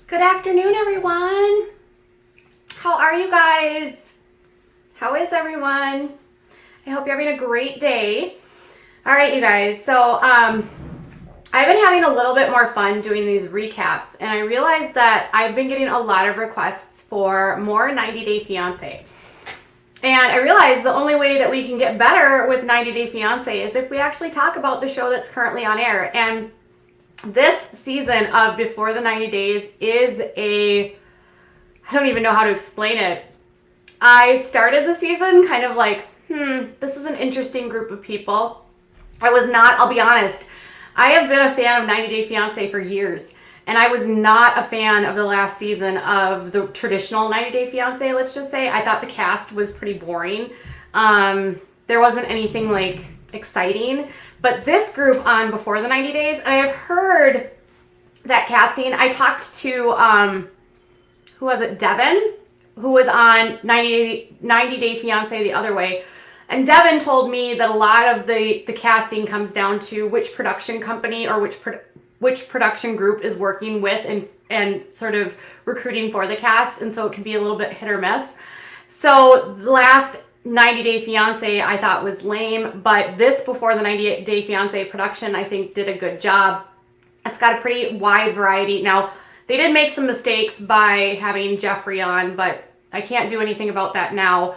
Good afternoon, everyone. How are you guys? How is everyone? I hope you're having a great day. All right, you guys. So I've been having a little bit more fun doing these recaps, and I realized that I've been getting a lot of requests for more 90 Day Fiancé. And I realized the only way that we can get better with 90 Day Fiancé is if we actually talk about the show that's currently on air. And this season of Before the 90 Days is I don't even know how to explain it. I started the season kind of like, this is an interesting group of people. I'll be honest, I have been a fan of 90 Day Fiancé for years, and I was not a fan of the last season of the traditional 90 Day Fiancé, let's just say. I thought the cast was pretty boring. There wasn't anything like exciting. But this group on Before the 90 Days, and I have heard that casting. I talked to, who was it, Devin, who was on 90 Day Fiancé the other way. And Devin told me that a lot of the casting comes down to which production company or which production group is working with and sort of recruiting for the cast. And so it can be a little bit hit or miss. So the last 90 Day Fiancé I thought was lame, but this Before the 90 Day Fiancé production I think did a good job. It's got a pretty wide variety. Now, they did make some mistakes by having Geoffrey on, but I can't do anything about that now.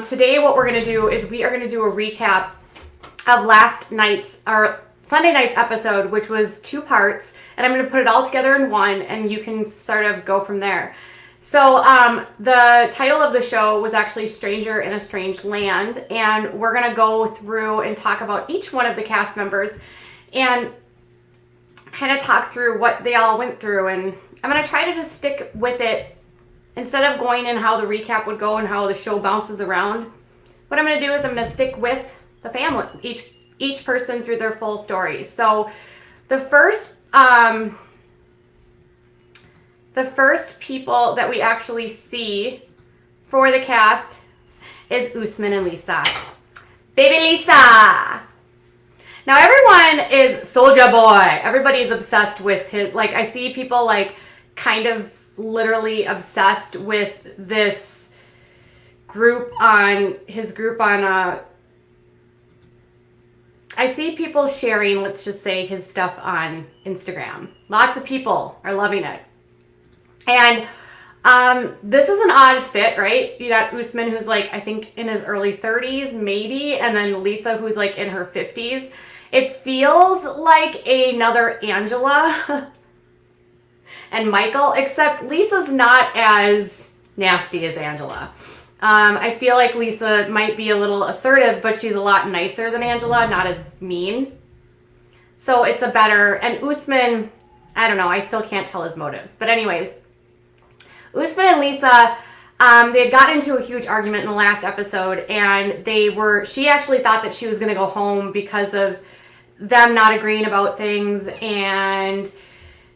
Today what we're going to do is we are going to do a recap of Sunday night's episode, which was 2 parts, and I'm going to put it all together in one, and you can sort of go from there. So the title of the show was actually Stranger in a Strange Land, and we're going to go through and talk about each one of the cast members and kind of talk through what they all went through. And I'm going to try to just stick with it instead of going in how the recap would go and how the show bounces around. What I'm going to do is I'm going to stick with the family, each person through their full story. So the first people that we actually see for the cast is Usman and Lisa. Baby Lisa! Now everyone is Soulja Boy. Everybody's obsessed with his, like I see people like kind of literally obsessed with this his group on I see people sharing, let's just say, his stuff on Instagram. Lots of people are loving it. And this is an odd fit, right? You got Usman, who's like, I think in his early 30s, maybe, and then Lisa, who's like in her 50s. It feels like another Angela and Michael, except Lisa's not as nasty as Angela. I feel like Lisa might be a little assertive, but she's a lot nicer than Angela, not as mean. So it's a better, and Usman, I don't know, I still can't tell his motives. But anyways, Usman and Lisa, they had gotten into a huge argument in the last episode, and she actually thought that she was going to go home because of them not agreeing about things, and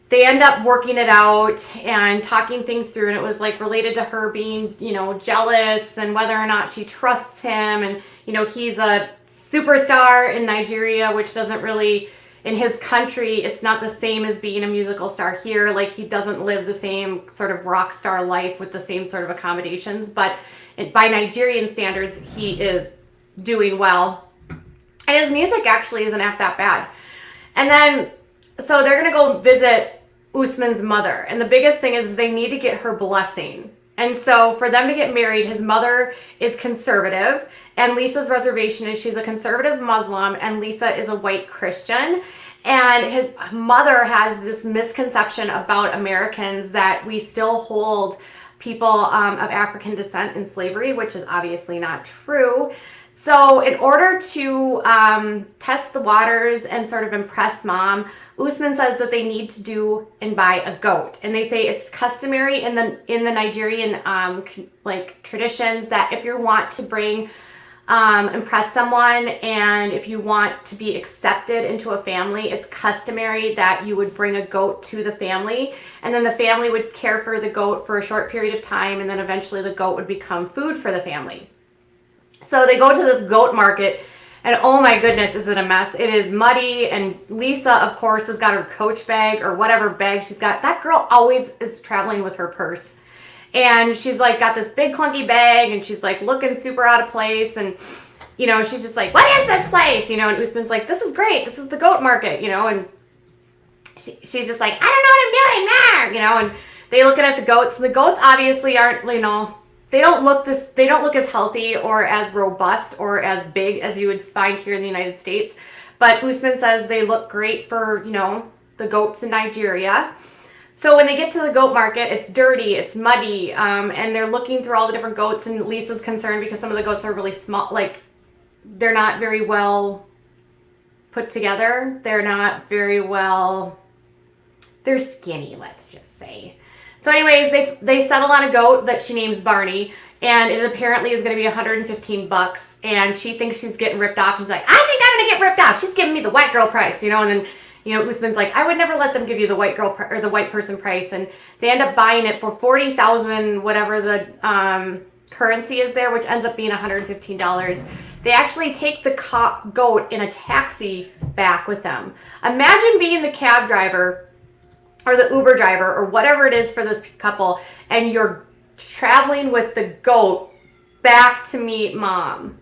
they end up working it out and talking things through, and it was like related to her being, jealous and whether or not she trusts him. And, he's a superstar in Nigeria, which doesn't really, in his country, it's not the same as being a musical star here. Like, he doesn't live the same sort of rock star life with the same sort of accommodations, but by Nigerian standards, he is doing well. And his music actually isn't half that bad. And then, so they're going to go visit Usman's mother. And the biggest thing is they need to get her blessing. And so for them to get married, his mother is conservative, and Lisa's reservation is she's a conservative Muslim, and Lisa is a white Christian. And his mother has this misconception about Americans that we still hold people of African descent in slavery, which is obviously not true. So in order to test the waters and sort of impress mom, Usman says that they need to do and buy a goat. And they say it's customary in the Nigerian traditions that if you want to impress someone, and if you want to be accepted into a family, it's customary that you would bring a goat to the family, and then the family would care for the goat for a short period of time, and then eventually the goat would become food for the family. So they go to this goat market, And oh my goodness, is it a mess. It is muddy, and Lisa, of course, has got her Coach bag or whatever bag she's got. That girl always is traveling with her purse. And she's like got this big clunky bag, and she's like looking super out of place, and you know, she's just like, what is this place? You know, and Usman's like, this is great. This is the goat market, you know, and she's just like, I don't know what I'm doing there, you know, and they looking at the goats, and the goats obviously aren't, you know, they don't look as healthy or as robust or as big as you would find here in the United States. But Usman says they look great for, you know, the goats in Nigeria. So when they get to the goat market, it's dirty, it's muddy, and they're looking through all the different goats, and Lisa's concerned because some of the goats are really small, like they're not very well put together. They're not very well, they're skinny, let's just say. So anyways, they settle on a goat that she names Barney, and it apparently is going to be $115, and she thinks she's getting ripped off. She's like, I think I'm going to get ripped off. She's giving me the white girl price, you know, and then, you know, Usman's like, I would never let them give you the white girl or the white person price, and they end up buying it for $40,000, whatever the currency is there, which ends up being $115. They actually take the goat in a taxi back with them. Imagine being the cab driver or the Uber driver or whatever it is for this couple, and you're traveling with the goat back to meet mom.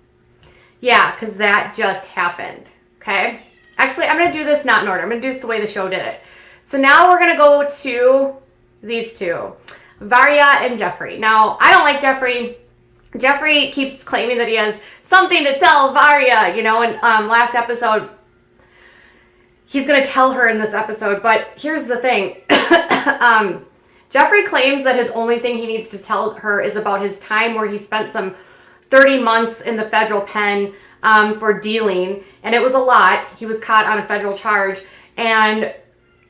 Yeah, because that just happened, okay? Actually, I'm going to do this not in order. I'm going to do this the way the show did it. So now we're going to go to these two, Varia and Geoffrey. Now, I don't like Geoffrey. Geoffrey keeps claiming that he has something to tell Varia, you know, and last episode, he's going to tell her in this episode, but here's the thing. Geoffrey claims that his only thing he needs to tell her is about his time where he spent some 30 months in the federal pen for dealing, and it was a lot. He was caught on a federal charge, and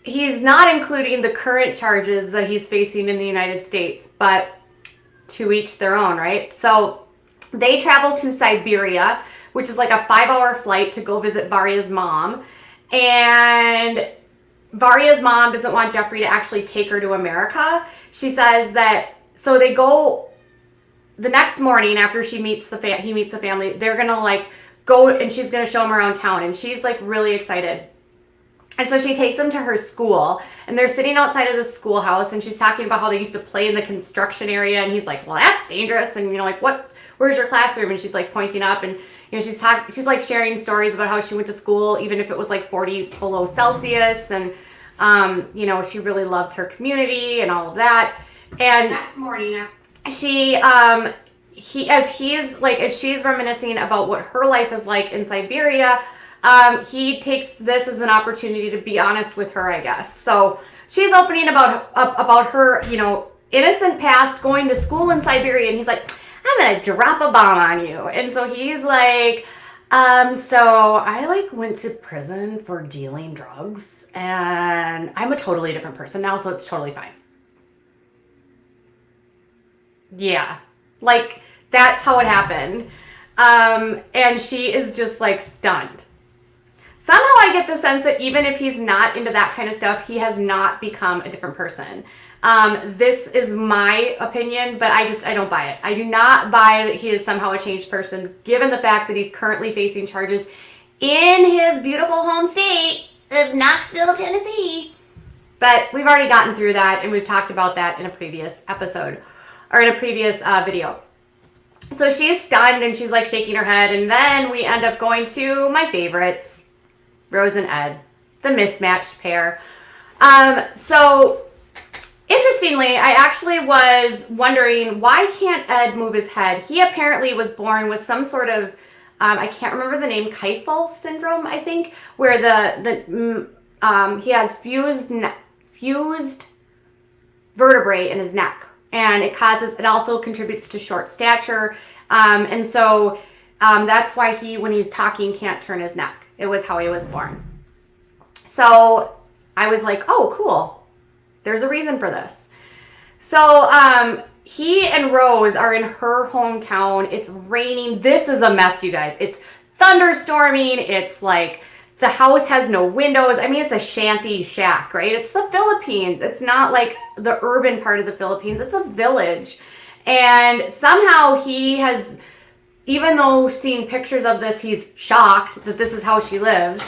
he's not including the current charges that he's facing in the United States, but to each their own, right? So they travel to Siberia, which is like a 5-hour flight to go visit Varia's mom. And Varia's mom doesn't want Geoffrey to actually take her to America. She says that, so they go the next morning after he meets the family, they're gonna like go, and she's gonna show him around town, and she's like really excited. And so she takes him to her school, and they're sitting outside of the schoolhouse, and she's talking about how they used to play in the construction area, and he's like, well, that's dangerous, and you know, like, where's your classroom? And she's like pointing up, and you know, she's like sharing stories about how she went to school even if it was like 40 below Celsius, and you know, she really loves her community and all of that. And next morning, as she's reminiscing about what her life is like in Siberia, he takes this as an opportunity to be honest with her, I guess. So she's opening about her, you know, innocent past going to school in Siberia, and he's like, I'm gonna drop a bomb on you. And so he's like, so I like went to prison for dealing drugs, and I'm a totally different person now, so it's totally fine. Yeah, like that's how it happened. And she is just like stunned. Somehow I get the sense that even if he's not into that kind of stuff, he has not become a different person. This is my opinion, but I don't buy it. I do not buy that he is somehow a changed person, given the fact that he's currently facing charges in his beautiful home state of Knoxville, Tennessee. But we've already gotten through that, and we've talked about that in a previous episode, or in a previous video. So she's stunned, and she's like shaking her head, and then we end up going to my favorites, Rose and Ed, the mismatched pair. So interestingly, I actually was wondering, why can't Ed move his head? He apparently was born with some sort of, I can't remember the name, Keitel syndrome, I think, where he has fused vertebrae in his neck, and it also contributes to short stature, and so that's why when he's talking, can't turn his neck. It was how he was born. So I was like, oh, cool. There's a reason for this. So he and Rose are in her hometown. It's raining. This is a mess, you guys. It's thunderstorming. It's like the house has no windows. I mean, it's a shanty shack, right? It's the Philippines. It's not like the urban part of the Philippines. It's a village. And somehow he has even though seeing pictures of this, he's shocked that this is how she lives.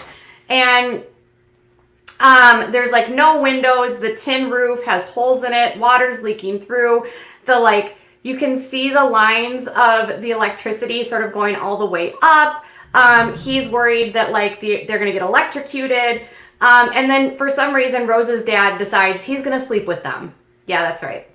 And there's like no windows. The tin roof has holes in it. Water's leaking through. You can see the lines of the electricity sort of going all the way up. He's worried that they're going to get electrocuted. And then for some reason, Rose's dad decides he's going to sleep with them. Yeah, that's right.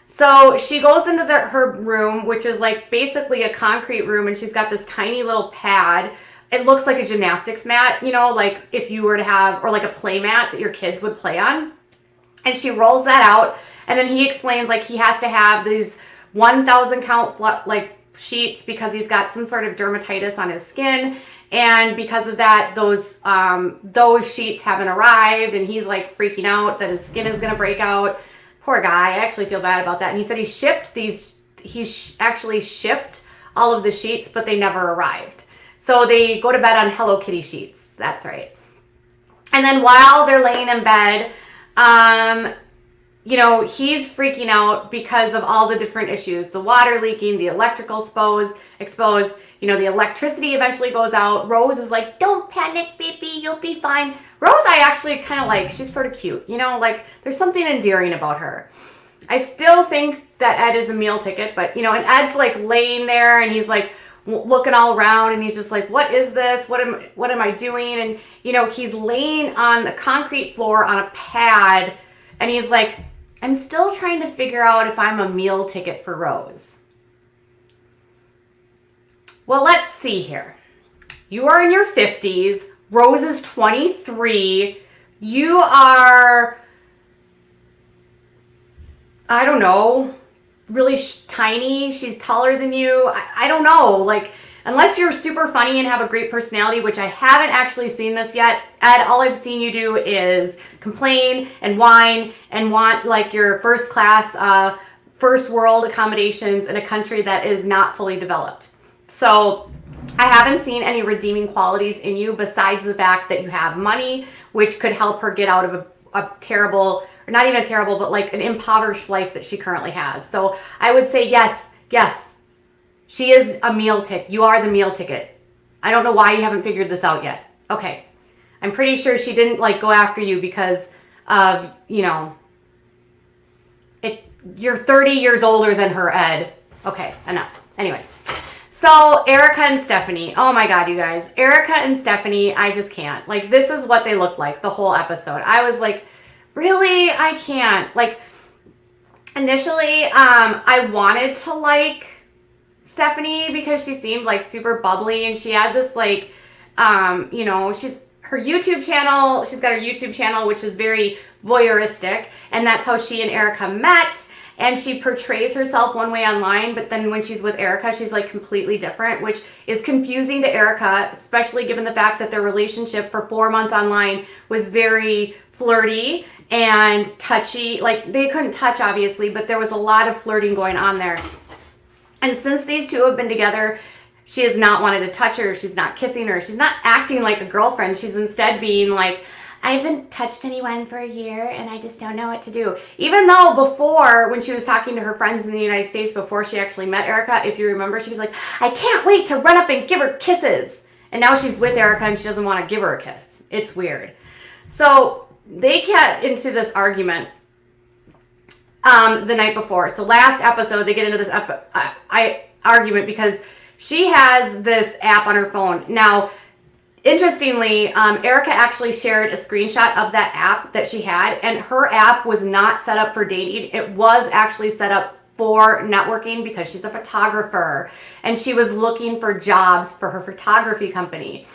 So she goes into her room, which is like basically a concrete room, and she's got this tiny little pad. It looks like a gymnastics mat, like if you were to have, or like a play mat that your kids would play on. And she rolls that out, and then he explains he has to have these 1,000 count sheets because he's got some sort of dermatitis on his skin. And because of that, those sheets haven't arrived, and he's freaking out that his skin is going to break out. Poor guy. I actually feel bad about that. And he said he actually shipped all of the sheets, but they never arrived. So they go to bed on Hello Kitty sheets. That's right. And then while they're laying in bed, he's freaking out because of all the different issues. The water leaking, the electrical exposed. The electricity eventually goes out. Rose is like, don't panic, baby, you'll be fine. Rose, I actually kind of like. She's sort of cute. There's something endearing about her. I still think that Ed is a meal ticket, but, and Ed's laying there, and he's looking all around, and he's just like, what is this? What am I doing? And, he's laying on the concrete floor on a pad, and he's like, I'm still trying to figure out if I'm a meal ticket for Rose. Well, let's see here. You are in your 50s. Rose is 23. You are, I don't know, really tiny. She's taller than you. I don't know. Unless you're super funny and have a great personality, which I haven't actually seen this yet. Ed, all I've seen you do is complain and whine and want your first class, first world accommodations in a country that is not fully developed. So I haven't seen any redeeming qualities in you besides the fact that you have money, which could help her get out of a terrible, or not even terrible, but an impoverished life that she currently has. So I would say yes, she is a meal ticket. You are the meal ticket. I don't know why you haven't figured this out yet. Okay. I'm pretty sure she didn't go after you because of, you're 30 years older than her, Ed. Okay, enough. Anyways. So Erika and Stephanie, oh my God, you guys, Erika and Stephanie, I just can't. This is what they look like the whole episode. I was like, really? I can't. Initially, I wanted to like Stephanie because she seemed super bubbly, and she had this she's her YouTube channel. She's got her YouTube channel, which is very voyeuristic, and that's how she and Erika met. And she portrays herself one way online, but then when she's with Erika, she's completely different, which is confusing to Erika, especially given the fact that their relationship for 4 months online was very flirty and touchy. They couldn't touch, obviously, but there was a lot of flirting going on there. And since these two have been together, she has not wanted to touch her. She's not kissing her. She's not acting like a girlfriend. She's instead being I haven't touched anyone for a year, and I just don't know what to do. Even though before, when she was talking to her friends in the United States, before she actually met Erika, if you remember, she was like, I can't wait to run up and give her kisses. And now she's with Erika, and she doesn't want to give her a kiss. It's weird. So they get into this argument the night before. So last episode, they get into this argument because she has this app on her phone. Now, interestingly, Erika actually shared a screenshot of that app that she had, and her app was not set up for dating. It was actually set up for networking because she's a photographer, and she was looking for jobs for her photography company.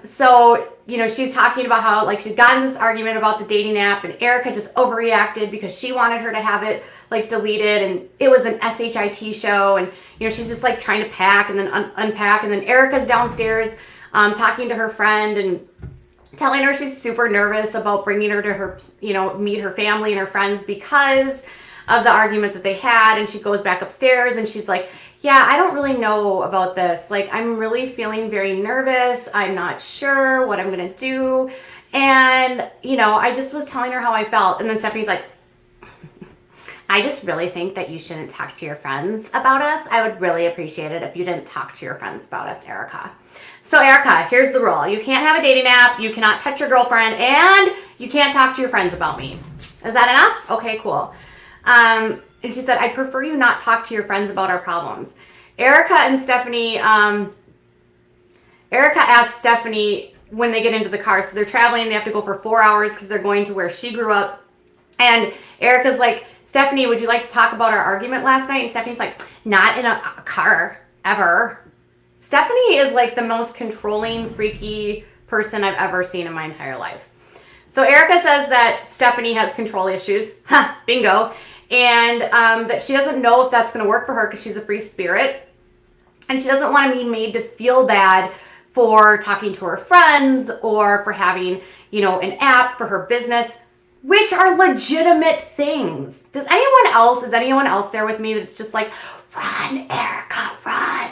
So, she's talking about how she'd gotten this argument about the dating app, and Erika just overreacted because she wanted her to have it deleted, and it was an SHIT show, and she's just trying to pack and then unpack, and then Erika's downstairs talking to her friend and telling her she's super nervous about bringing her to her, meet her family and her friends because of the argument that they had. And she goes back upstairs and she's like, yeah, I don't really know about this. I'm really feeling very nervous. I'm not sure what I'm going to do. And, I just was telling her how I felt. And then Stephanie's like, I just really think that you shouldn't talk to your friends about us. I would really appreciate it if you didn't talk to your friends about us, Erika. So Erika, here's the rule. You can't have a dating app, you cannot touch your girlfriend, and you can't talk to your friends about me. Is that enough? Okay, cool. And she said, I'd prefer you not talk to your friends about our problems. Erika and Stephanie, Erika asked Stephanie when they get into the car, so they're traveling, they have to go for 4 hours because they're going to where she grew up. And Erika's like, Stephanie, would you like to talk about our argument last night? And Stephanie's like, not in a car, ever. Stephanie is like the most controlling, freaky person I've ever seen in my entire life. So Erika says that Stephanie has control issues. Ha, bingo. And that she doesn't know if that's going to work for her because she's a free spirit. And she doesn't want to be made to feel bad for talking to her friends or for having, you know, an app for her business, which are legitimate things. Is anyone else there with me that's just like, run, Erika, run?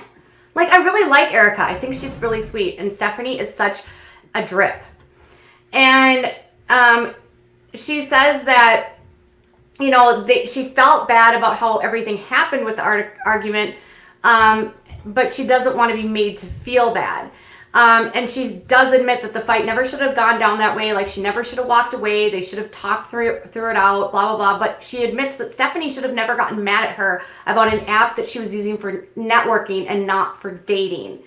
Like, I really like Erika. I think she's really sweet. And Stephanie is such a drip. And she says that, you know, she felt bad about how everything happened with the argument, but she doesn't want to be made to feel bad. And she does admit that the fight never should have gone down that way. Like, she never should have walked away. They should have talked through it out, blah, blah, blah. But she admits that Stephanie should have never gotten mad at her about an app that she was using for networking and not for dating.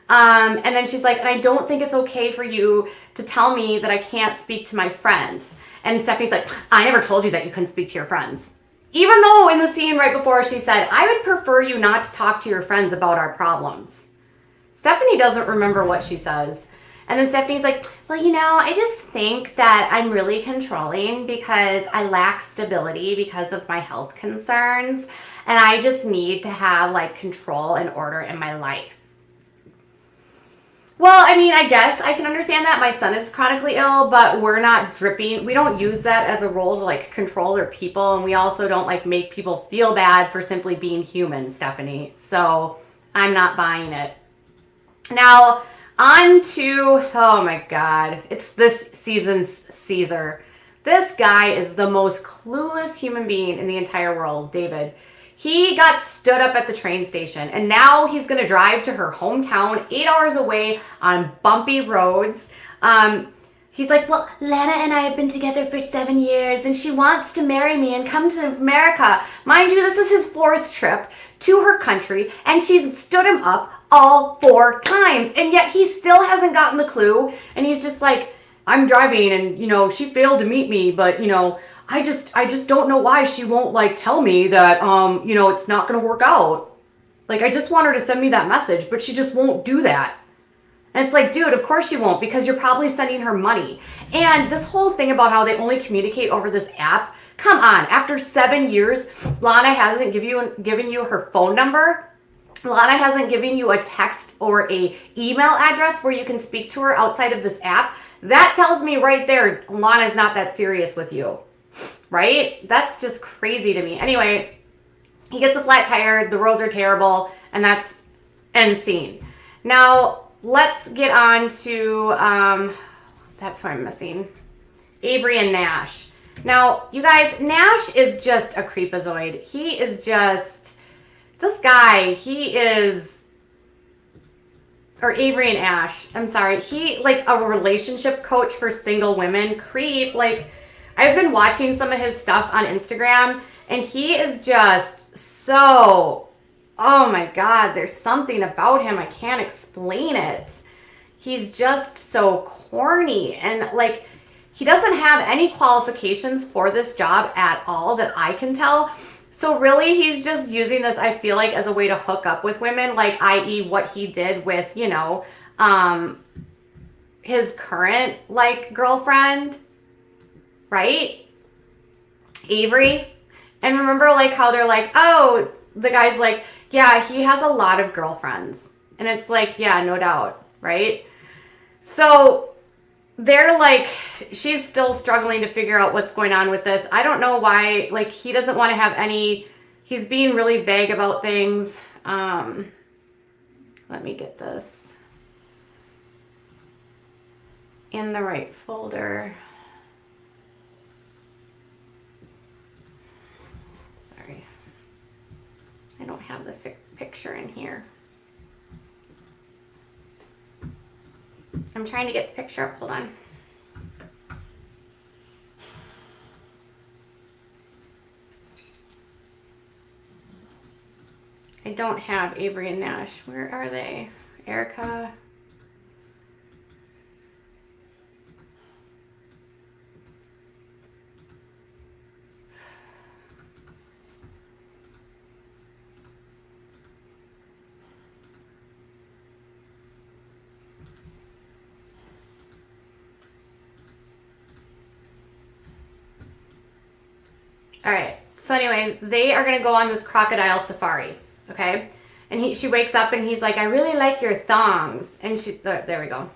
And then she's like, and I don't think it's okay for you to tell me that I can't speak to my friends. And Stephanie's like, I never told you that you couldn't speak to your friends. Even though in the scene right before she said, I would prefer you not to talk to your friends about our problems. Stephanie doesn't remember what she says. And then Stephanie's like, well, you know, I just think that I'm really controlling because I lack stability because of my health concerns. And I just need to have like control and order in my life. Well, I mean, I guess I can understand that. My son is chronically ill, but we're not dripping. We don't use that as a role to like control other people. And we also don't like make people feel bad for simply being human, Stephanie. So I'm not buying it. Now, on to, oh my God, it's this season's Caesar. This guy is the most clueless human being in the entire world, David. He got stood up at the train station, and now he's going to drive to her hometown 8 hours away on bumpy roads. He's like, well, Lana and I have been together for 7 years, and she wants to marry me and come to America. Mind you, this is his 4th trip to her country, and she's stood him up all 4 times, and yet he still hasn't gotten the clue, and he's just like, I'm driving, and, you know, she failed to meet me, but, you know, I just don't know why she won't, like, tell me that, you know, it's not going to work out. Like, I just want her to send me that message, but she just won't do that. And it's like, dude, of course she won't, because you're probably sending her money. And this whole thing about how they only communicate over this app, come on, after 7 years, Lana hasn't given you her phone number. Lana hasn't given you a text or a email address where you can speak to her outside of this app. That tells me right there, Lana's not that serious with you, right? That's just crazy to me. Anyway, he gets a flat tire, the roads are terrible, and that's end scene. Now, let's get on to, that's what I'm missing, Avery and Nash. Now, you guys, Nash is just a creepazoid. He is just, this guy, he is, or Avery and Ash, I'm sorry, he, like, a relationship coach for single women, creep. Like, I've been watching some of his stuff on Instagram, and he is just so, oh my God, there's something about him, I can't explain it. He's just so corny, and, like, he doesn't have any qualifications for this job at all that I can tell. So really, he's just using this, I feel like, as a way to hook up with women, like, i.e. what he did with, you know, his current, like, girlfriend, right? Avery. And remember, like, how they're like, oh, the guy's like, yeah, he has a lot of girlfriends. And it's like, yeah, no doubt, right? So they're like, she's still struggling to figure out what's going on with this. I don't know why, like, he doesn't want to have any, he's being really vague about things. Let me get this in the right folder. the picture in here. I'm trying to get the picture up. Hold on. I don't have Avery and Nash. Where are they? Erika. All right. So anyways, they are going to go on this crocodile safari. Okay. And she wakes up and he's like, I really like your thongs. And there we go.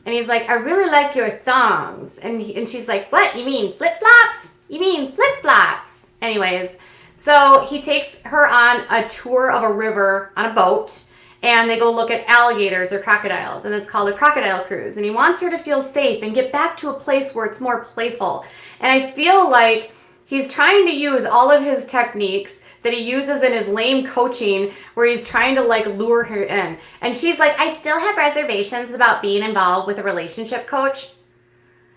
And he's like, I really like your thongs. And she's like, what? You mean flip-flops? You mean flip-flops? Anyways, so he takes her on a tour of a river on a boat. And they go look at alligators or crocodiles. And it's called a crocodile cruise. And he wants her to feel safe and get back to a place where it's more playful. And I feel like he's trying to use all of his techniques that he uses in his lame coaching where he's trying to like lure her in. And she's like, I still have reservations about being involved with a relationship coach.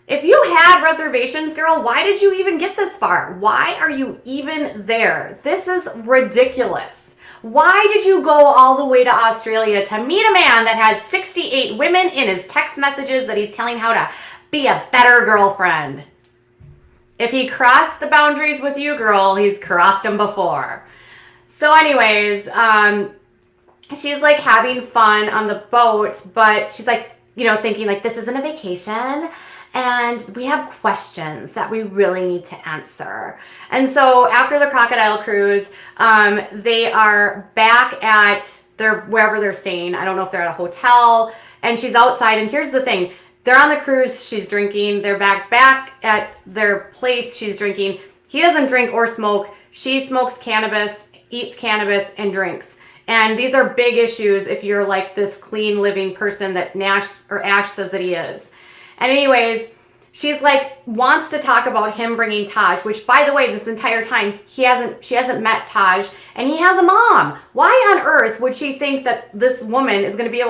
If you had reservations, girl, why did you even get this far? Why are you even there? This is ridiculous. Why did you go all the way to Australia to meet a man that has 68 women in his text messages that he's telling how to be a better girlfriend? If he crossed the boundaries with you, girl, he's crossed them before. So anyways, she's like having fun on the boat, but she's like, thinking like this isn't a vacation and we have questions that we really need to answer. And so after the crocodile cruise, they are back at wherever they're staying. I don't know if they're at a hotel, and she's outside. And here's the thing. They're on the cruise, she's drinking. They're back at their place, she's drinking. He doesn't drink or smoke. She smokes cannabis, eats cannabis, and drinks. And these are big issues if you're like this clean living person that Ash says that he is. And anyways, she's like, wants to talk about him bringing Taj, which by the way, this entire time, she hasn't met Taj, and he has a mom. Why on earth would she think that this guy is going to be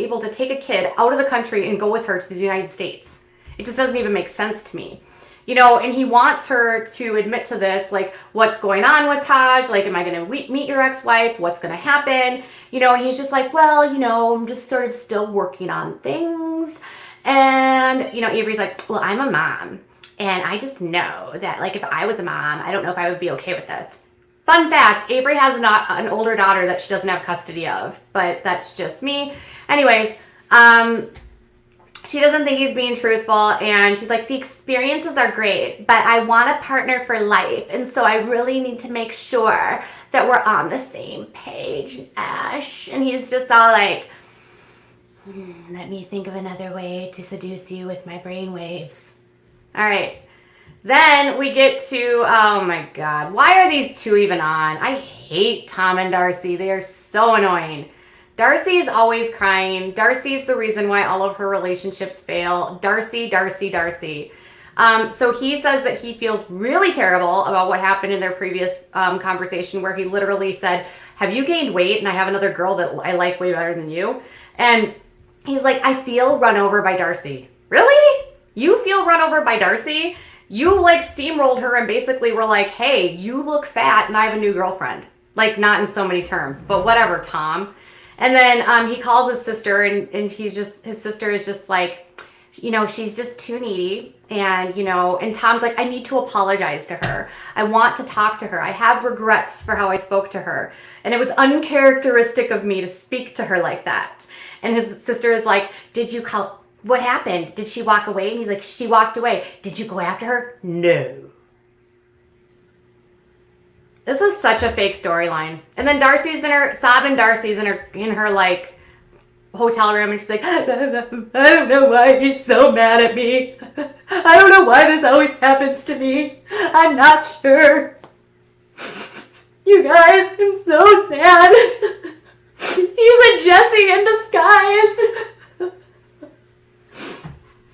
able to take a kid out of the country and go with her to the United States? It just doesn't even make sense to me. And he wants her to admit to this, like, what's going on with Taj? Like, am I going to meet your ex-wife? What's going to happen? And he's just like, well, I'm just sort of still working on things. And, Avery's like, well, I'm a mom. And I just know that, like, if I was a mom, I don't know if I would be okay with this. Fun fact, Avery has an older daughter that she doesn't have custody of. But that's just me. Anyways, she doesn't think he's being truthful. And she's like, the experiences are great, but I want a partner for life. And so I really need to make sure that we're on the same page, Ash. And he's just all like, let me think of another way to seduce you with my brainwaves. All right. Then we get to, oh my God, why are these two even on? I hate Tom and Darcy. They are so annoying. Darcy is always crying. Darcy is the reason why all of her relationships fail. Darcy. So he says that he feels really terrible about what happened in their previous conversation where he literally said, have you gained weight? And I have another girl that I like way better than you. And he's like, I feel run over by Darcy. Really? You feel run over by Darcy? You like steamrolled her and basically were like, hey, you look fat and I have a new girlfriend. Like, not in so many terms, but whatever, Tom. And then he calls his sister and his sister is just like, she's just too needy. And, and Tom's like, I need to apologize to her. I want to talk to her. I have regrets for how I spoke to her. And it was uncharacteristic of me to speak to her like that. And his sister is like, what happened? Did she walk away? And he's like, she walked away. Did you go after her? No. This is such a fake storyline. And then Darcy's in her like hotel room and she's like, I don't know why he's so mad at me. I don't know why this always happens to me. I'm not sure. You guys, I'm so sad. He's a Jessie in disguise.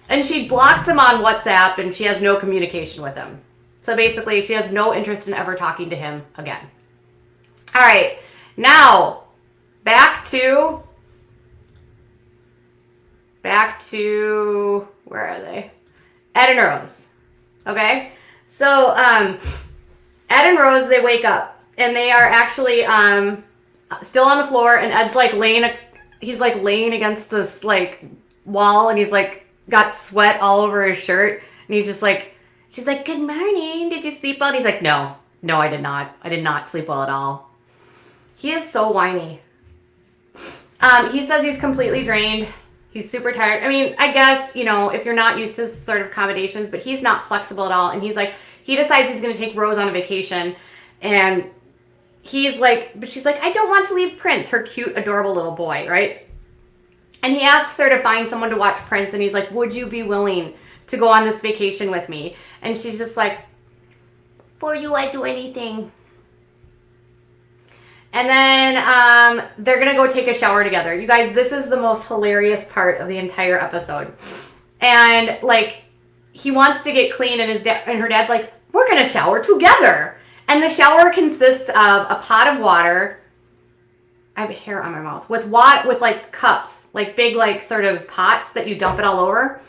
And she blocks him on WhatsApp and she has no communication with him. So basically, she has no interest in ever talking to him again. All right, now back to where are they? Ed and Rose. Okay, so Ed and Rose, they wake up and they are actually still on the floor, and Ed's like he's like laying against this like wall, and he's like got sweat all over his shirt, and he's just like, she's like, good morning, did you sleep well? And he's like, no, I did not sleep well at all. He is so whiny. He says he's completely drained. He's super tired. I mean, I guess, you know, if you're not used to sort of accommodations, but he's not flexible at all. And he's like, he decides he's going to take Rose on a vacation. And he's like, but she's like, I don't want to leave Prince, her cute, adorable little boy, right? And he asks her to find someone to watch Prince. And he's like, would you be willing to go on this vacation with me? And she's just like, for you, I'd do anything. And then they're going to go take a shower together. You guys, this is the most hilarious part of the entire episode. And, like, he wants to get clean, and her dad's like, we're going to shower together. And the shower consists of a pot of water. I have hair on my mouth. With like, cups. Like, big, like, sort of pots that you dump it all over.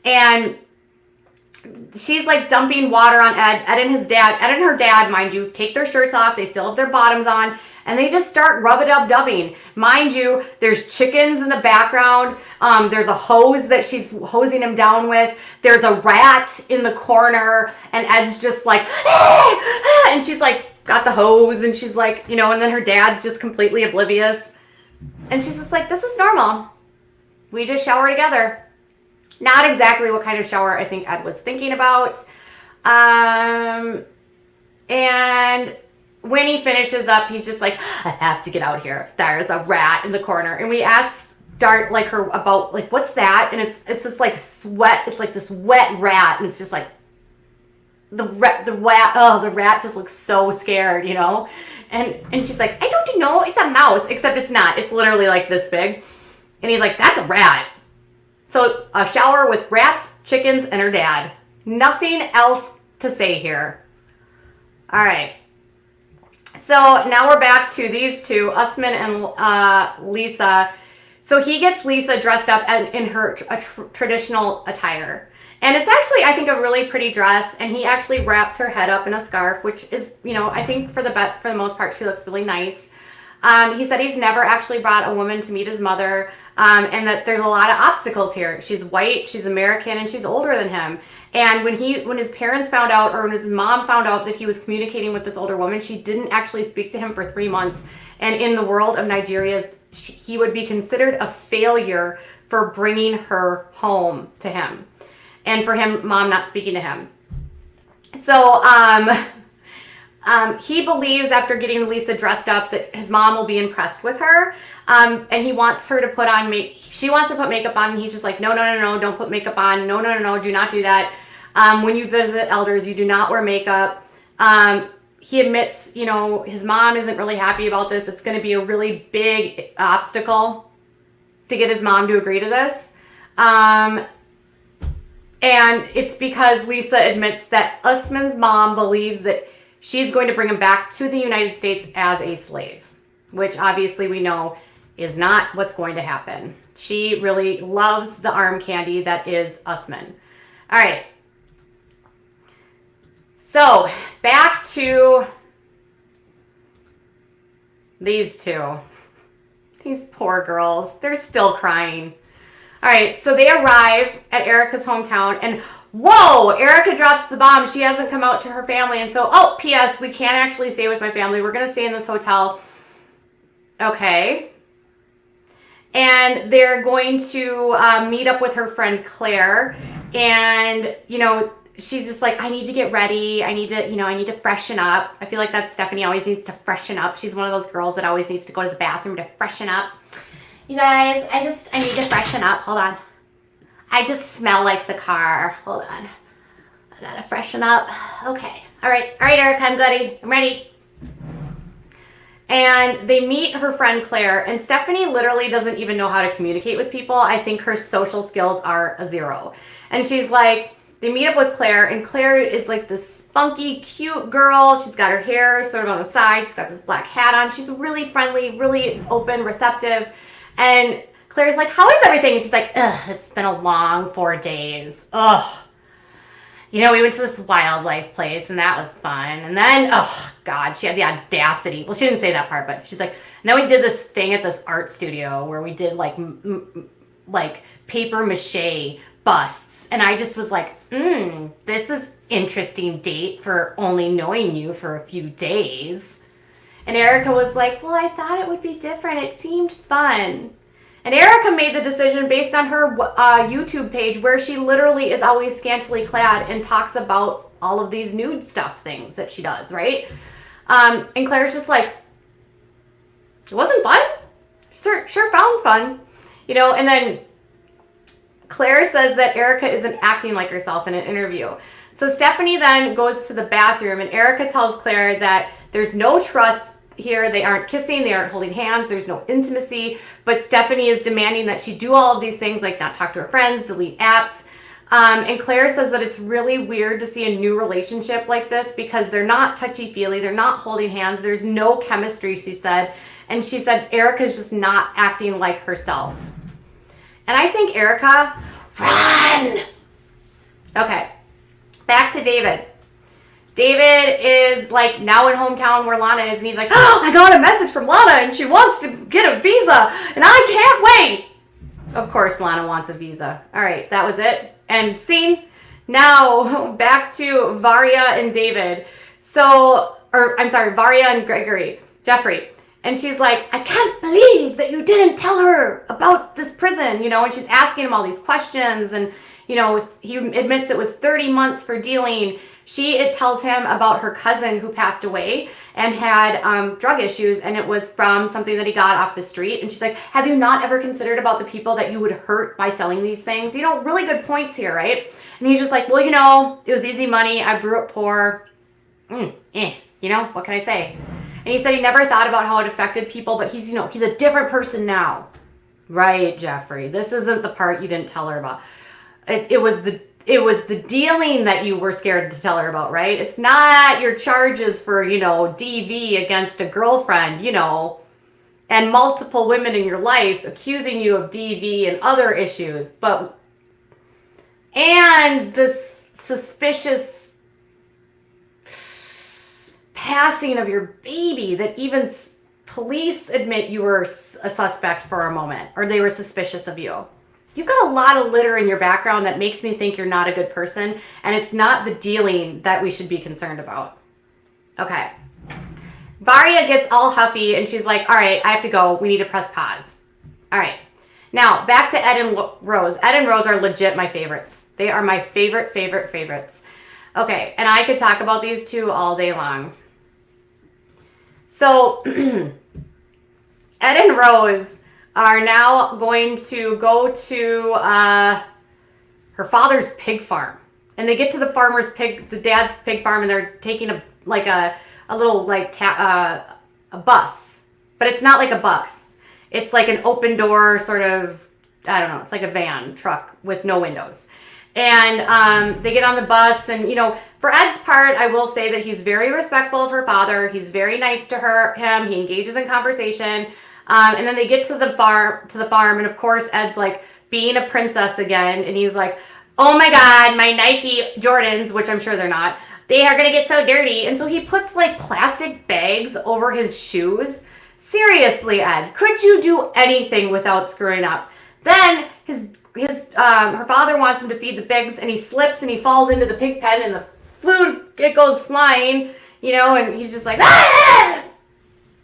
And she's, like, dumping water on Ed. Ed and her dad, mind you, take their shirts off. They still have their bottoms on. And they just start rub-a-dub-dubbing. Mind you, there's chickens in the background. There's a hose that she's hosing him down with. There's a rat in the corner. And Ed's just like, and she's like, got the hose. And she's like, you know, and then her dad's just completely oblivious. And she's just like, this is normal. We just shower together. Not exactly what kind of shower I think Ed was thinking about. And when he finishes up, he's just like, I have to get out here. There's a rat in the corner. And we ask Dart, like, her about, like, what's that? And it's this, like, sweat. It's like this wet rat. And it's just like, the rat just looks so scared, you know? And she's like, I don't know. It's a mouse. Except it's not. It's literally, like, this big. And he's like, that's a rat. So a shower with rats, chickens, and her dad. Nothing else to say here. All right. So now we're back to these two, Usman and Lisa. So he gets Lisa dressed up in her traditional attire. And it's actually, I think, a really pretty dress. And he actually wraps her head up in a scarf, which is, you know, I think for the most part, she looks really nice. He said he's never actually brought a woman to meet his mother, and that there's a lot of obstacles here. She's white, she's American, and she's older than him. And when his parents found out, or when his mom found out that he was communicating with this older woman, she didn't actually speak to him for 3 months. And in the world of Nigeria, he would be considered a failure for bringing her home to him, and for mom not speaking to him. So he believes, after getting Lisa dressed up, that his mom will be impressed with her. And he wants her to put on she wants to put makeup on, and he's just like, no, don't put makeup on. No, do not do that. When you visit elders, you do not wear makeup. He admits, you know, his mom isn't really happy about this. It's going to be a really big obstacle to get his mom to agree to this. And it's because Lisa admits that Usman's mom believes that she's going to bring him back to the United States as a slave, which obviously we know is not what's going to happen. She really loves the arm candy that is Usman. All right. So back to these two. These poor girls. They're still crying. All right. So they arrive at Erika's hometown, and whoa, Erika drops the bomb. She hasn't come out to her family. And so, oh, P.S., we can't actually stay with my family. We're going to stay in this hotel. Okay. And they're going to meet up with her friend Claire. And, you know, she's just like, I need to get ready. I need to freshen up. I feel like that Stephanie always needs to freshen up. She's one of those girls that always needs to go to the bathroom to freshen up. You guys, I need to freshen up. Hold on. I just smell like the car. Hold on. I gotta freshen up. Okay. All right, Erika, I'm ready. And they meet her friend Claire, and Stephanie literally doesn't even know how to communicate with people. I think her social skills are a 0. And she's like, they meet up with Claire, and Claire is like this spunky, cute girl. She's got her hair sort of on the side. She's got this black hat on. She's really friendly, really open, receptive. And Claire's like, how is everything? And she's like, ugh, it's been a long 4 days. Ugh. You know, we went to this wildlife place, and that was fun. And then, oh, God, she had the audacity. Well, she didn't say that part, but she's like, and then we did this thing at this art studio where we did, like paper mache busts. And I just was like, this is interesting date for only knowing you for a few days. And Erika was like, well, I thought it would be different. It seemed fun. And Erika made the decision based on her YouTube page, where she literally is always scantily clad and talks about all of these nude stuff things that she does, right? And Claire's just like, it wasn't fun? Sure sounds fun. You know, and then Claire says that Erika isn't acting like herself in an interview. So Stephanie then goes to the bathroom, and Erika tells Claire that there's no trust here. They aren't kissing, they aren't holding hands, there's no intimacy, but Stephanie is demanding that she do all of these things, like not talk to her friends, delete apps. And Claire says that it's really weird to see a new relationship like this because they're not touchy-feely, they're not holding hands, there's no chemistry, she said. And she said Erika's just not acting like herself. And I think Erika, run! Okay, back to David. David is like now in hometown where Lana is, and he's like, oh, I got a message from Lana and she wants to get a visa and I can't wait. Of course Lana wants a visa. All right, that was it. And scene. Now back to Varia and David. Varia and Geoffrey. And she's like, I can't believe that you didn't tell her about this prison, you know, and she's asking him all these questions, and, you know, he admits it was 30 months for dealing. It tells him about her cousin who passed away and had drug issues, and it was from something that he got off the street. And she's like, have you not ever considered about the people that you would hurt by selling these things? You know, really good points here, right? And he's just like, well, you know, it was easy money. I grew up poor. You know, what can I say? And he said he never thought about how it affected people, but he's a different person now. Right, Geoffrey. This isn't the part you didn't tell her about. It was the dealing that you were scared to tell her about, right? It's not your charges for, you know, DV against a girlfriend, you know, and multiple women in your life accusing you of DV and other issues, and this suspicious passing of your baby that even police admit you were a suspect for a moment, or they were suspicious of you. You've got a lot of litter in your background that makes me think you're not a good person, and it's not the dealing that we should be concerned about. Okay. Varia gets all huffy, and she's like, all right, I have to go. We need to press pause. All right. Now, back to Ed and Rose. Ed and Rose are legit my favorites. They are my favorites. Okay, and I could talk about these two all day long. So, Ed and Rose are now going to go to her father's pig farm, and they get to the dad's pig farm, and they're taking a bus, but it's not like a bus. It's like an open door sort of, I don't know. It's like a van truck with no windows, and they get on the bus, and you know, for Ed's part, I will say that he's very respectful of her father. He's very nice to him. He engages in conversation. And then they get to the farm, and of course Ed's like being a princess again, and he's like, oh my God, my Nike Jordans, which I'm sure they're not, they are gonna get so dirty. And so he puts like plastic bags over his shoes. Seriously, Ed, could you do anything without screwing up? Then her father wants him to feed the pigs, and he slips and he falls into the pig pen, and the food, it goes flying, you know, and he's just like, ah!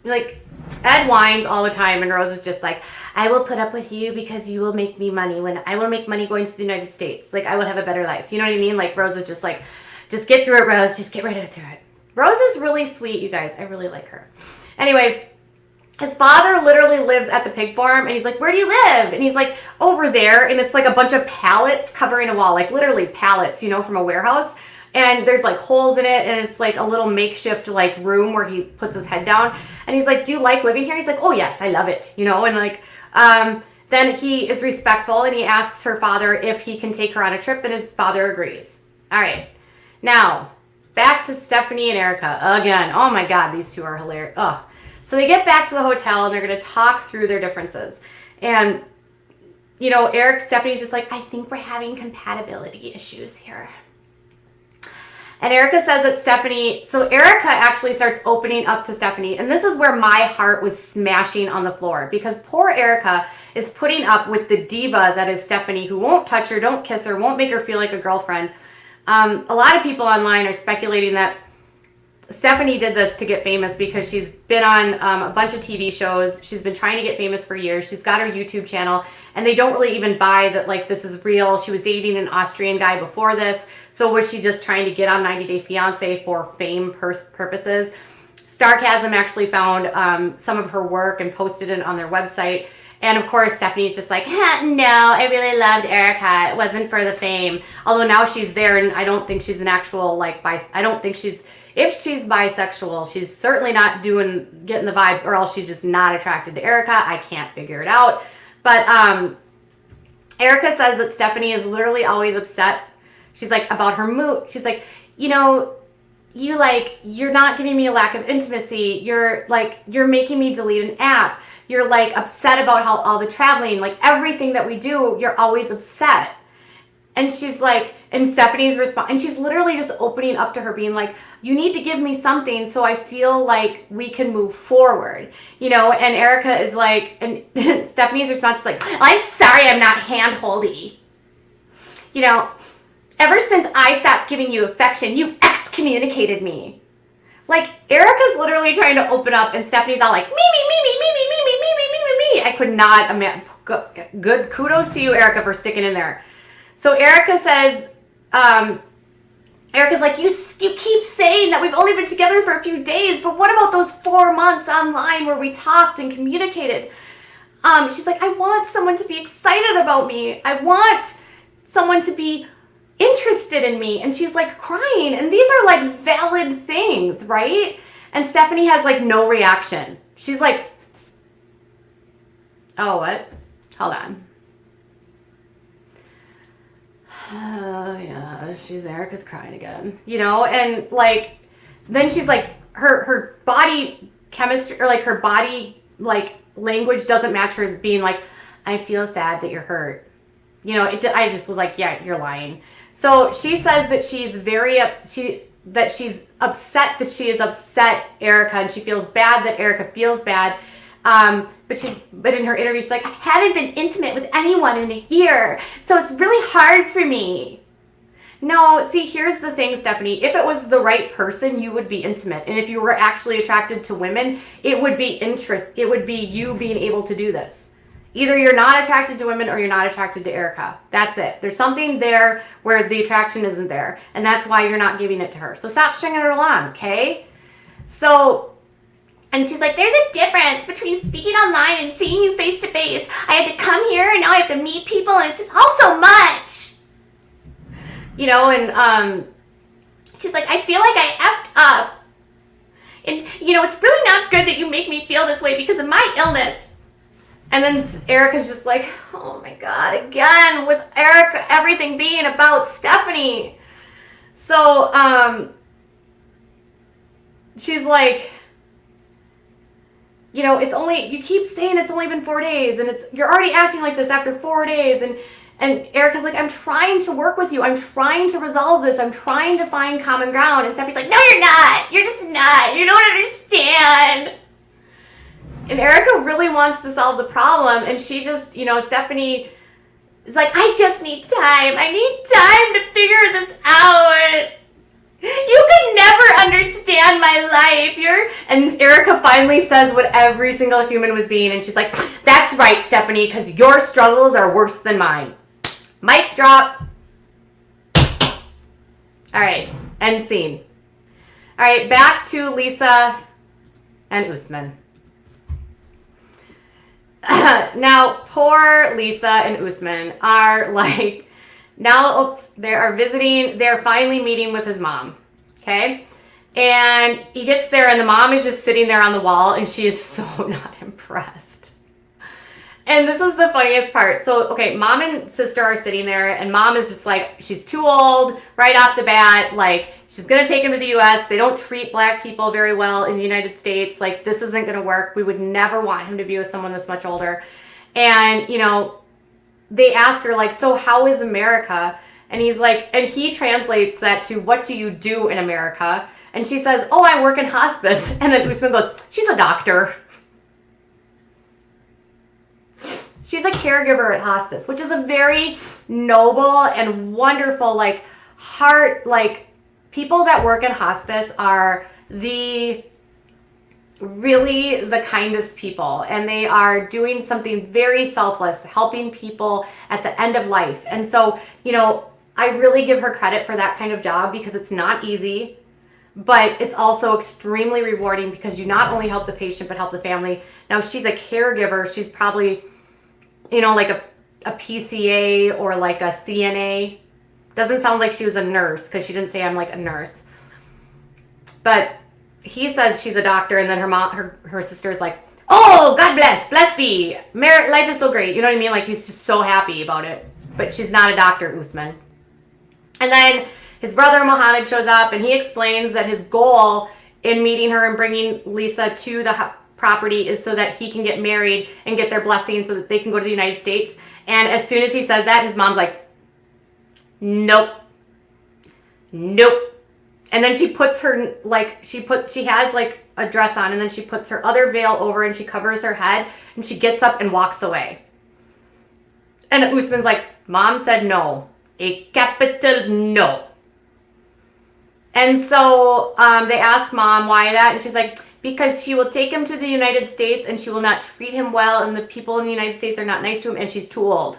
Like, Ed whines all the time, and Rose is just like, I will put up with you because you will make me money when I will make money going to the United States. Like, I will have a better life. You know what I mean? Like, Rose is just like, just get through it, Rose. Just get right through it. Rose is really sweet, you guys. I really like her. Anyways, his father literally lives at the pig farm, and he's like, where do you live? And he's like, over there, and it's like a bunch of pallets covering a wall, like literally pallets, you know, from a warehouse. And there's like holes in it, and it's like a little makeshift like room where he puts his head down. And he's like, do you like living here? He's like, oh yes, I love it, you know. And like then he is respectful, and he asks her father if he can take her on a trip, and his father agrees. All right. Now, back to Stephanie and Erika again. Oh my God, these two are hilarious. Oh. So they get back to the hotel and they're going to talk through their differences. And, you know, Stephanie's just like, I think we're having compatibility issues here. And Erika says that so Erika actually starts opening up to Stephanie. And this is where my heart was smashing on the floor, because poor Erika is putting up with the diva that is Stephanie, who won't touch her, don't kiss her, won't make her feel like a girlfriend. A lot of people online are speculating that Stephanie did this to get famous because she's been on a bunch of TV shows. She's been trying to get famous for years. She's got her YouTube channel, and they don't really even buy that, like, this is real. She was dating an Austrian guy before this. So was she just trying to get on 90 Day Fiancé for fame purposes? Starcasm actually found some of her work and posted it on their website. And of course, Stephanie's just like, no, I really loved Erika. It wasn't for the fame. Although now she's there, and I don't think she's an actual, I don't think if she's bisexual, she's certainly not getting the vibes, or else she's just not attracted to Erika. I can't figure it out. But Erika says that Stephanie is literally always upset. She's like, about her mood. She's like, you're not giving me a lack of intimacy. You're making me delete an app. You're like upset about how all the traveling, like everything that we do, you're always upset. And she's like, and Stephanie's response, and she's literally just opening up to her, being like, you need to give me something so I feel like we can move forward, and Erika is like, and Stephanie's response is like, I'm sorry I'm not hand-holdy. Ever since I stopped giving you affection, you've excommunicated me. Like, Erika's literally trying to open up, and Stephanie's all like, me. I could not imagine. Good kudos to you, Erika, for sticking in there. So Erika says, Erika's like, you keep saying that we've only been together for a few days, but what about those 4 months online where we talked and communicated? She's like, I want someone to be excited about me. I want someone to be interested in me. And she's like crying. And these are like valid things, right? And Stephanie has like no reaction. She's like, oh, what? Hold on. Yeah, Erika's crying again, and like, then she's like, her body chemistry, or like her body, like, language doesn't match her being like, I feel sad that you're hurt. I just was like, yeah, you're lying. So she says that she's she's upset that she is upset Erika, and she feels bad that Erika feels bad. But in her interview, she's like, I haven't been intimate with anyone in a year, so it's really hard for me. No, see, here's the thing, Stephanie. If it was the right person, you would be intimate. And if you were actually attracted to women, it would be interest. It would be you being able to do this. Either you're not attracted to women or you're not attracted to Erika. That's it. There's something there where the attraction isn't there. And that's why you're not giving it to her. So stop stringing her along, okay? And she's like, there's a difference between speaking online and seeing you face to face. I had to come here, and now I have to meet people, and it's just all so much. And she's like, I feel like I effed up. And, it's really not good that you make me feel this way because of my illness. And then Erika's just like, oh my God, again, with Erika, everything being about Stephanie. So, she's like, you keep saying it's only been 4 days, and you're already acting like this after 4 days. And Erika's like, I'm trying to work with you. I'm trying to resolve this. I'm trying to find common ground. And Stephanie's like, no, you're not. You're just not. You don't understand. And Erika really wants to solve the problem. And she just, Stephanie is like, I just need time. I need time to figure this out. You could never understand my life. And Erika finally says what every single human was being. And she's like, that's right, Stephanie, because your struggles are worse than mine. Mic drop. All right, end scene. All right, back to Lisa and Usman. Now, poor Lisa and Usman are like, they're finally meeting with his mom, okay? And he gets there, and the mom is just sitting there on the wall, and she is so not impressed. And this is the funniest part. So, okay, mom and sister are sitting there, and mom is just like, she's too old right off the bat. Like, she's going to take him to the U.S. They don't treat black people very well in the United States. Like, this isn't going to work. We would never want him to be with someone that's much older. And, you know, they ask her, like, so how is America? And he's like, and he translates that to, what do you do in America? And she says, oh, I work in hospice. And then Usman goes, she's a doctor. She's a caregiver at hospice, which is a very noble and wonderful, like, heart, like, people that work in hospice are really the kindest people, and they are doing something very selfless, helping people at the end of life. And so, you know, I really give her credit for that kind of job, because it's not easy, but it's also extremely rewarding, because you not only help the patient, but help the family. Now, she's a caregiver. She's probably, you know, like a PCA or like a CNA. Doesn't sound like she was a nurse, because she didn't say I'm like a nurse. But he says she's a doctor, and then her mom, her sister's like, oh, God bless be. Life is so great. You know what I mean? Like, he's just so happy about it. But she's not a doctor, Usman. And then his brother Mohammed shows up, and he explains that his goal in meeting her and bringing Lisa to the property is so that he can get married and get their blessing so that they can go to the United States. And as soon as he said that, his mom's like, nope. And then she puts her, like, she has like a dress on, and then she puts her other veil over, and she covers her head, and she gets up and walks away. And Usman's like, mom said no. A capital no. And so they ask mom why that, and she's like, because she will take him to the United States, and she will not treat him well, and the people in the United States are not nice to him, and she's too old.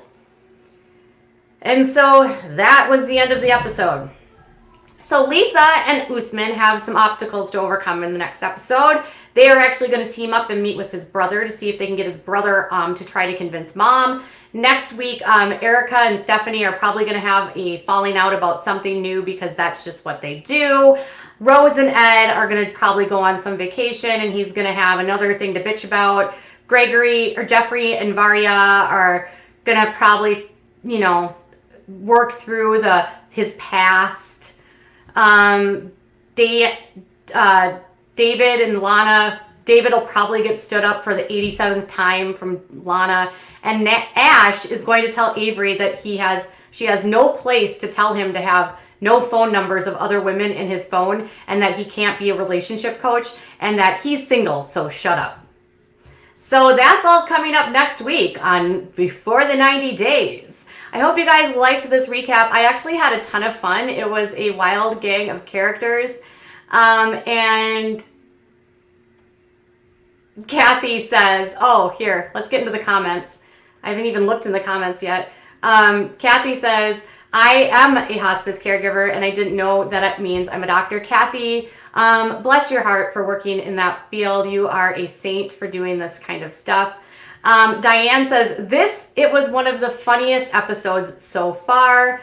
And so that was the end of the episode. So Lisa and Usman have some obstacles to overcome in the next episode. They are actually going to team up and meet with his brother to see if they can get his brother to try to convince mom. Next week, Erika and Stephanie are probably going to have a falling out about something new, because that's just what they do. Rose and Ed are going to probably go on some vacation, and he's going to have another thing to bitch about. Geoffrey and Varia are going to probably, you know, work through his past. David and Lana, David will probably get stood up for the 87th time from Lana, and Ash is going to tell Avery that she has no place to tell him to have no phone numbers of other women in his phone, and that he can't be a relationship coach, and that he's single, so shut up. So that's all coming up next week on Before the 90 Days. I hope you guys liked this recap. I actually had a ton of fun. It was a wild gang of characters. And Kathy says, oh, here, let's get into the comments. I haven't even looked in the comments yet. Kathy says, I am a hospice caregiver, and I didn't know that it means I'm a doctor. Kathy, bless your heart for working in that field. You are a saint for doing this kind of stuff. Diane says, it was one of the funniest episodes so far.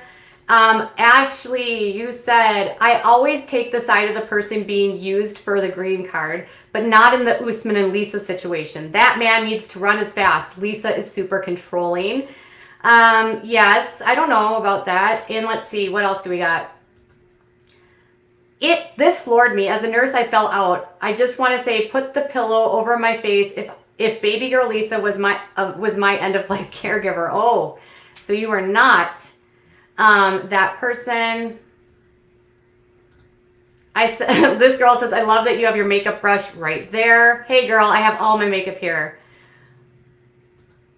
Ashley, you said, I always take the side of the person being used for the green card, but not in the Usman and Lisa situation. That man needs to run as fast. Lisa is super controlling. Yes, I don't know about that. And let's see, what else do we got? This floored me. As a nurse, I fell out. I just want to say, put the pillow over my face if baby girl Lisa was my end of life caregiver. Oh, so you are not that person. This girl says, I love that you have your makeup brush right there. Hey girl, I have all my makeup here.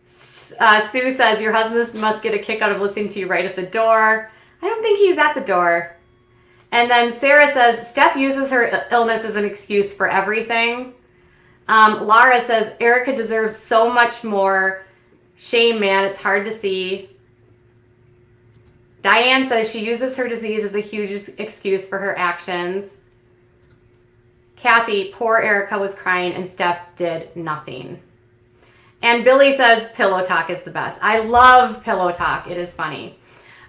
Sue says, your husband must get a kick out of listening to you right at the door. I don't think he's at the door. And then Sarah says, Steph uses her illness as an excuse for everything. Lara says, Erika deserves so much more. Shame, man. It's hard to see. Diane says she uses her disease as a huge excuse for her actions. Kathy, poor Erika was crying and Steph did nothing. And Billy says pillow talk is the best. I love pillow talk. It is funny.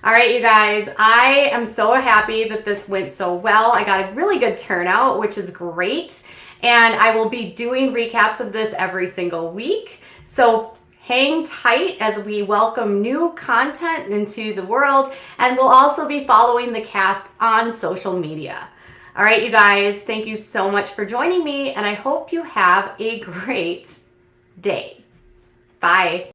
All right, you guys, I am so happy that this went so well. I got a really good turnout, which is great. And I will be doing recaps of this every single week. So hang tight as we welcome new content into the world, and we'll also be following the cast on social media. All right, you guys, thank you so much for joining me, and I hope you have a great day. Bye.